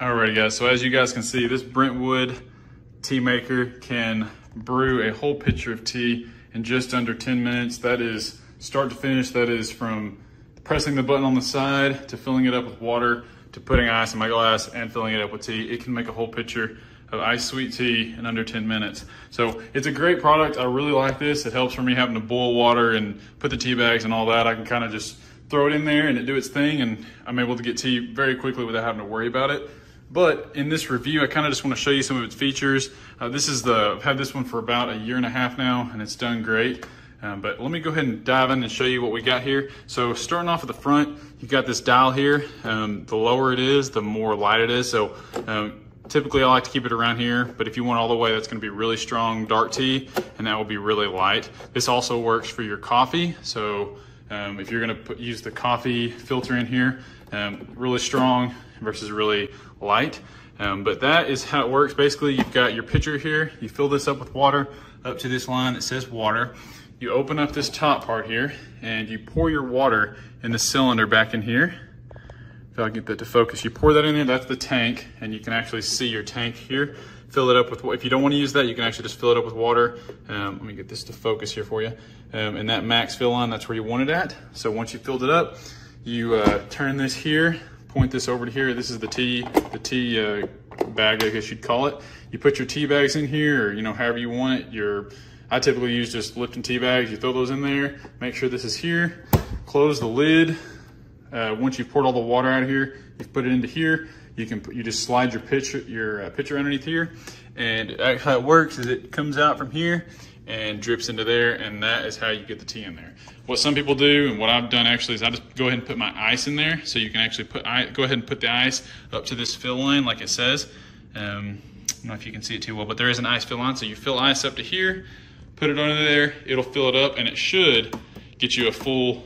Alrighty guys, so as you guys can see, this Brentwood tea maker can brew a whole pitcher of tea in just under 10 minutes. That is start to finish. That is from pressing the button on the side to filling it up with water to putting ice in my glass and filling it up with tea. It can make a whole pitcher of iced sweet tea in under 10 minutes. So it's a great product. I really like this. It helps for me having to boil water and put the tea bags and all that. I can kind of just throw it in there and it do its thing, and I'm able to get tea very quickly without having to worry about it. But in this review, I kind of just want to show you some of its features. I've had this one for about a year and a half now, and it's done great. But let me go ahead and dive in and show you what we got here. So starting off at the front, you've got this dial here. The lower it is, the more light it is. So typically I like to keep it around here, but if you want all the way, that's going to be really strong dark tea, and that will be really light. This also works for your coffee. So if you're going to use the coffee filter in here, really strong versus really light. But that is how it works. Basically, you've got your pitcher here. You fill this up with water up to this line that says water. You open up this top part here and you pour your water in the cylinder back in here. If I get that to focus, you pour that in there, that's the tank, and you can actually see your tank here. Fill it up with, if you don't want to use that, you can actually just fill it up with water. Let me get this to focus here for you. And that max fill line, that's where you want it at. So once you filled it up, you turn this here, point this over to here. This is the tea bag, I guess you'd call it. You put your tea bags in here, or however you want it. I typically use just Lipton tea bags. You throw those in there, make sure this is here, close the lid. Once you've poured all the water out of here, you've put it into here. You just slide your pitcher underneath here, and how it works is it comes out from here and drips into there, and that is how you get the tea in there. What some people do, and what I've done actually, is I just go ahead and put my ice in there, so you can actually go ahead and put the ice up to this fill line like it says. I don't know if you can see it too well, but there is an ice fill line, so you fill ice up to here, put it under there, it'll fill it up, and it should get you a full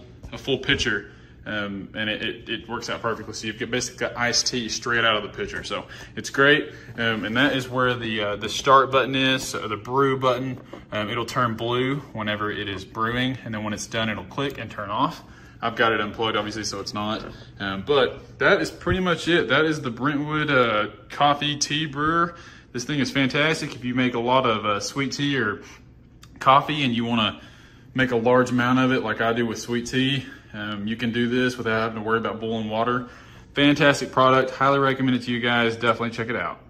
pitcher. And it works out perfectly. So you've basically got iced tea straight out of the pitcher. So it's great. And that is where the start button is, so the brew button. It'll turn blue whenever it is brewing, and then when it's done, it'll click and turn off. I've got it unplugged, obviously, so it's not. But that is pretty much it. That is the Brentwood coffee tea brewer. This thing is fantastic. If you make a lot of sweet tea or coffee and you want to make a large amount of it like I do with sweet tea, you can do this without having to worry about boiling water. Fantastic product. Highly recommend it to you guys. Definitely check it out.